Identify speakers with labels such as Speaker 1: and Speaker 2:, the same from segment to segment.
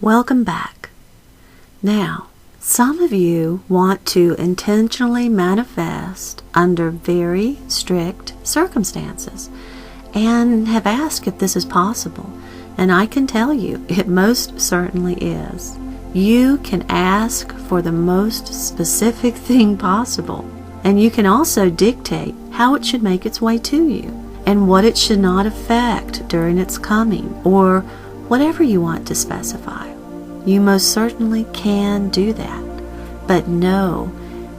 Speaker 1: Welcome back. Now, some of you want to intentionally manifest under very strict circumstances and have asked if this is possible. And I can tell you, it most certainly is. You can ask for the most specific thing possible. And you can also dictate how it should make its way to you and what it should not affect during its coming, or whatever you want to specify. You most certainly can do that. But know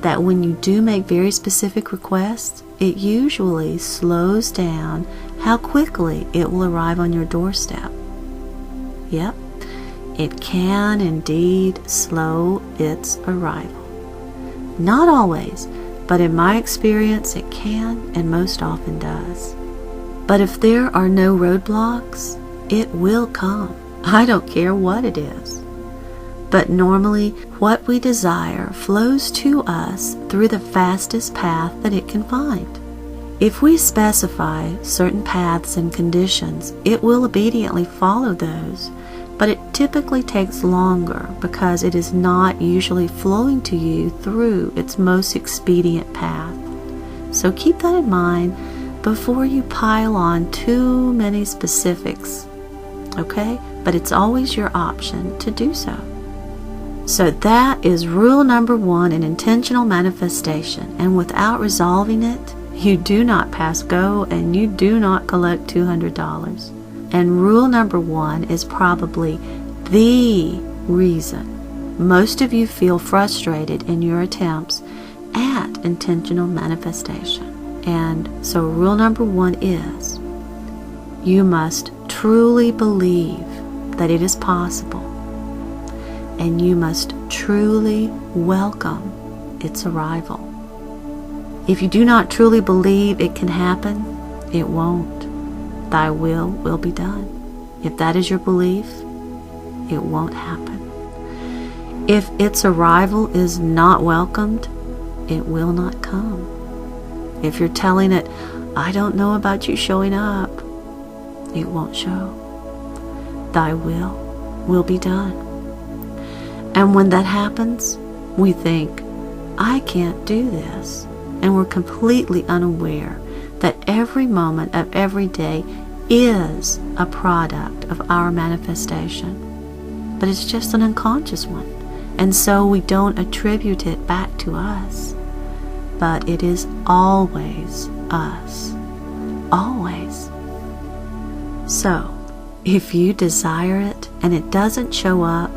Speaker 1: that when you do make very specific requests, it usually slows down how quickly it will arrive on your doorstep. Yep, it can indeed slow its arrival. Not always, but in my experience it can and most often does. But if there are no roadblocks, it will come. I don't care what it is. But normally, what we desire flows to us through the fastest path that it can find. If we specify certain paths and conditions, it will obediently follow those, but it typically takes longer because it is not usually flowing to you through its most expedient path. So keep that in mind before you pile on too many specifics, okay? But it's always your option to do so. So that is rule number 1 in intentional manifestation. And without resolving it, you do not pass go and you do not collect $200. And rule number 1 is probably the reason most of you feel frustrated in your attempts at intentional manifestation. And so rule number 1 is you must truly believe that it is possible. And you must truly welcome its arrival. If you do not truly believe it can happen, it won't. Thy will be done. If that is your belief, it won't happen. If its arrival is not welcomed, it will not come. If you're telling it, I don't know about you showing up, it won't show. Thy will be done. And when that happens, we think, I can't do this. And we're completely unaware that every moment of every day is a product of our manifestation. But it's just an unconscious one. And so we don't attribute it back to us. But it is always us. Always. So, if you desire it and it doesn't show up,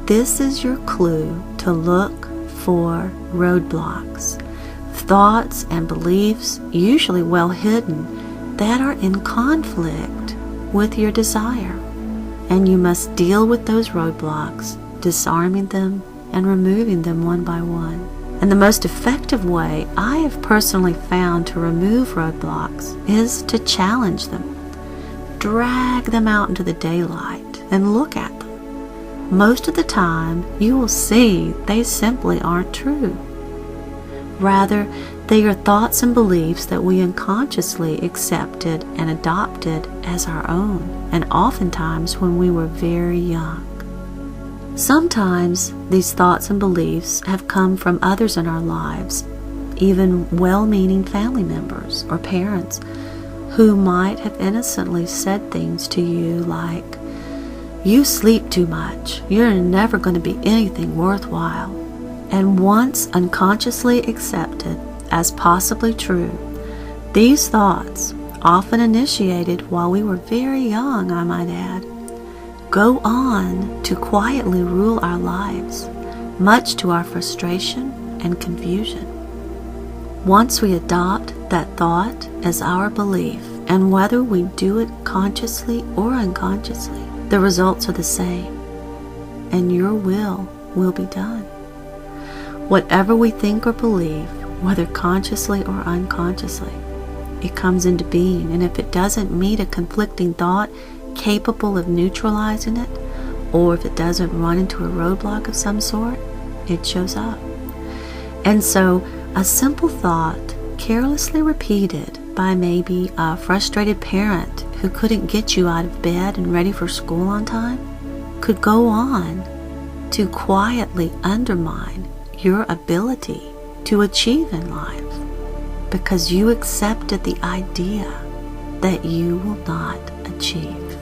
Speaker 1: this is your clue to look for roadblocks, thoughts and beliefs, usually well hidden, that are in conflict with your desire. And you must deal with those roadblocks, disarming them and removing them one by one. And the most effective way I have personally found to remove roadblocks is to challenge them. Drag them out into the daylight and look at them. Most of the time, you will see they simply aren't true. Rather, they are thoughts and beliefs that we unconsciously accepted and adopted as our own, and oftentimes when we were very young. Sometimes these thoughts and beliefs have come from others in our lives, even well-meaning family members or parents who might have innocently said things to you like, you sleep too much. You're never going to be anything worthwhile. And once unconsciously accepted as possibly true, these thoughts, often initiated while we were very young, I might add, go on to quietly rule our lives, much to our frustration and confusion. Once we adopt that thought as our belief, and whether we do it consciously or unconsciously, the results are the same, and your will be done. Whatever we think or believe, whether consciously or unconsciously, it comes into being, and if it doesn't meet a conflicting thought capable of neutralizing it, or if it doesn't run into a roadblock of some sort, it shows up. And so, a simple thought, carelessly repeated by maybe a frustrated parent who couldn't get you out of bed and ready for school on time, could go on to quietly undermine your ability to achieve in life because you accepted the idea that you will not achieve.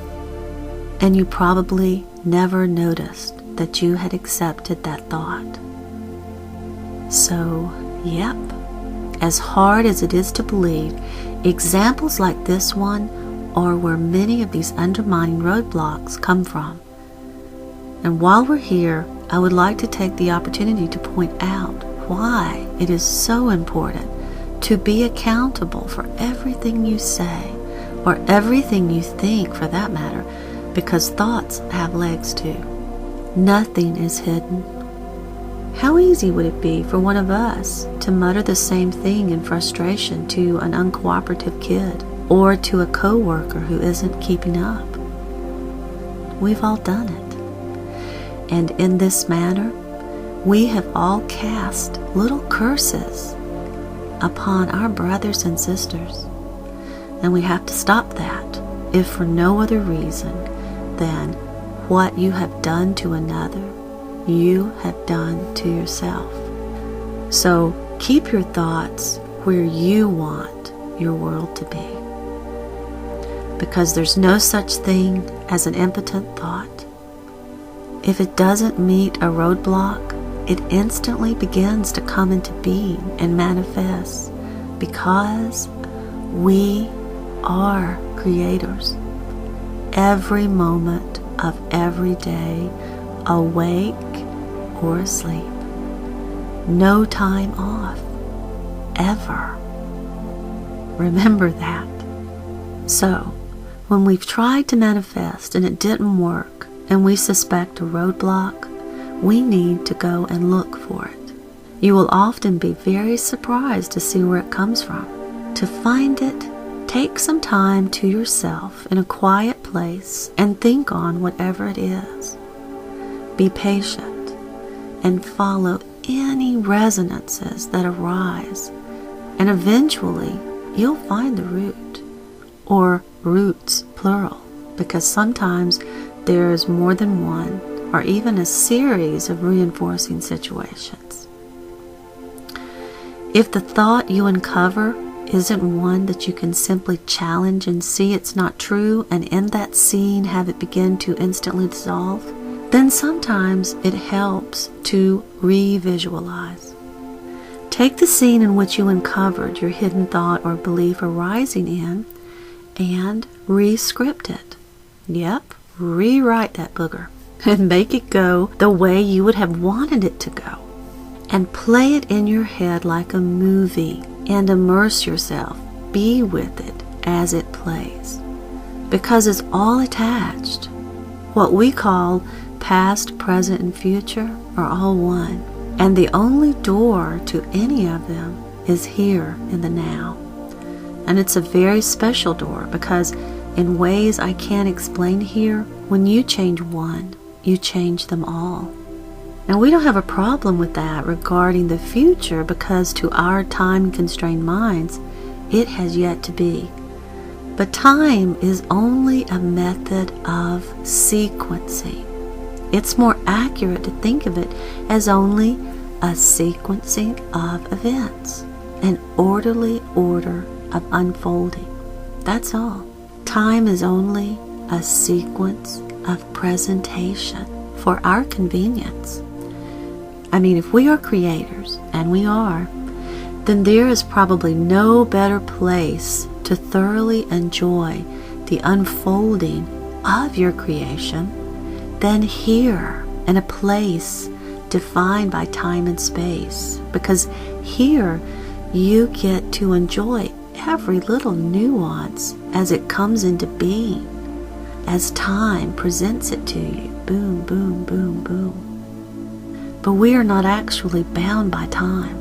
Speaker 1: And you probably never noticed that you had accepted that thought. So, yep, as hard as it is to believe, examples like this one are where many of these undermining roadblocks come from. And while we're here, I would like to take the opportunity to point out why it is so important to be accountable for everything you say, or everything you think for that matter, because thoughts have legs too. Nothing is hidden. How easy would it be for one of us to mutter the same thing in frustration to an uncooperative kid or to a coworker who isn't keeping up? We've all done it. And in this manner, we have all cast little curses upon our brothers and sisters. And we have to stop that, if for no other reason than what you have done to another, you have done to yourself. So keep your thoughts where you want your world to be. Because there's no such thing as an impotent thought. If it doesn't meet a roadblock, it instantly begins to come into being and manifest, because we are creators. Every moment of every day, awake or asleep. No time off, ever. Remember that. So, when we've tried to manifest and it didn't work, and we suspect a roadblock, we need to go and look for it. You will often be very surprised to see where it comes from. To find it, take some time to yourself in a quiet place and think on whatever it is. Be patient and follow any resonances that arise, and eventually you'll find the root, or roots plural, because sometimes there is more than one or even a series of reinforcing situations. If the thought you uncover isn't one that you can simply challenge and see it's not true, and in that seeing have it begin to instantly dissolve, then sometimes it helps to re-visualize. Take the scene in which you uncovered your hidden thought or belief arising in and re-script it. Yep, rewrite that booger and make it go the way you would have wanted it to go. And play it in your head like a movie and immerse yourself. Be with it as it plays, because it's all attached. What we call past, present, and future are all one, and the only door to any of them is here in the now. And it's a very special door, because in ways I can't explain here, when you change one, you change them all. Now, we don't have a problem with that regarding the future, because to our time-constrained minds, it has yet to be. But time is only a method of sequencing. It's more accurate to think of it as only a sequencing of events, an orderly order of unfolding. That's all. Time is only a sequence of presentation for our convenience. I mean, if we are creators, and we are, then there is probably no better place to thoroughly enjoy the unfolding of your creation than here, in a place defined by time and space. Because here you get to enjoy every little nuance as it comes into being, as time presents it to you. Boom, boom, boom, boom. But we are not actually bound by time.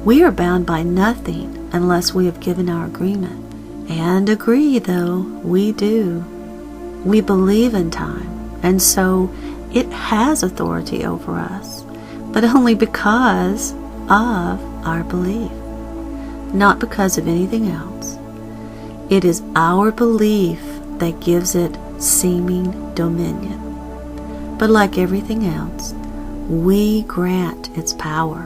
Speaker 1: We are bound by nothing unless we have given our agreement. And agree, though, we do. We believe in time, and so it has authority over us, but only because of our belief, not because of anything else. It is our belief that gives it seeming dominion. But like everything else, we grant its power.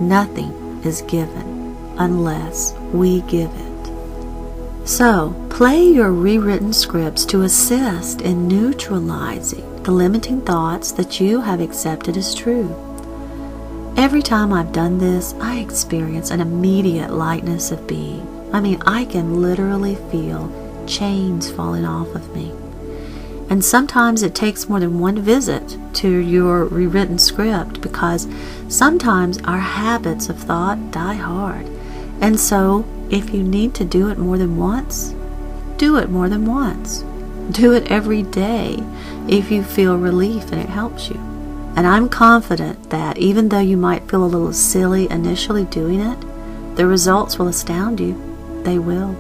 Speaker 1: Nothing is given unless we give it. So, play your rewritten scripts to assist in neutralizing the limiting thoughts that you have accepted as true. Every time I've done this, I experience an immediate lightness of being. I can literally feel chains falling off of me. And sometimes it takes more than one visit to your rewritten script, because sometimes our habits of thought die hard. And so, if you need to do it more than once, do it more than once. Do it every day if you feel relief and it helps you. And I'm confident that even though you might feel a little silly initially doing it, the results will astound you. They will.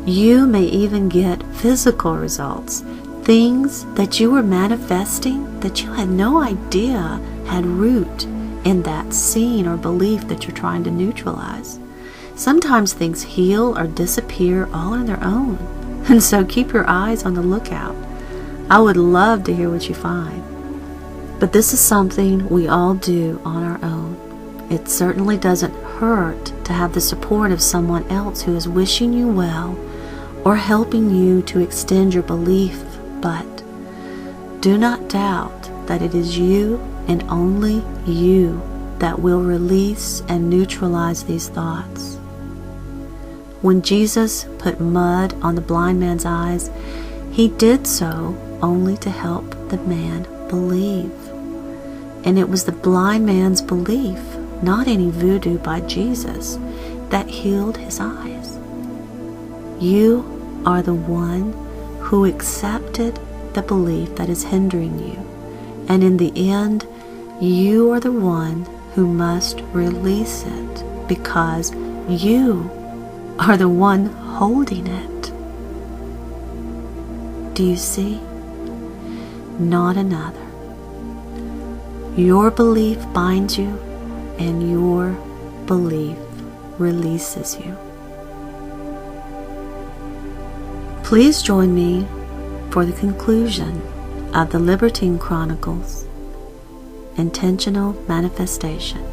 Speaker 1: You may even get physical results, things that you were manifesting that you had no idea had root in that scene or belief that you're trying to neutralize. Sometimes things heal or disappear all on their own, and so keep your eyes on the lookout. I would love to hear what you find. But this is something we all do on our own. It certainly doesn't hurt to have the support of someone else who is wishing you well or helping you to extend your belief, but do not doubt that it is you and only you that will release and neutralize these thoughts. When Jesus put mud on the blind man's eyes, he did so only to help the man believe. And it was the blind man's belief, not any voodoo by Jesus, that healed his eyes. You are the one who accepted the belief that is hindering you. And in the end, you are the one who must release it, because you are the one holding it. Do you see? Not another. Your belief binds you, and your belief releases you. Please join me for the conclusion of the Libertine Chronicles, Intentional Manifestation.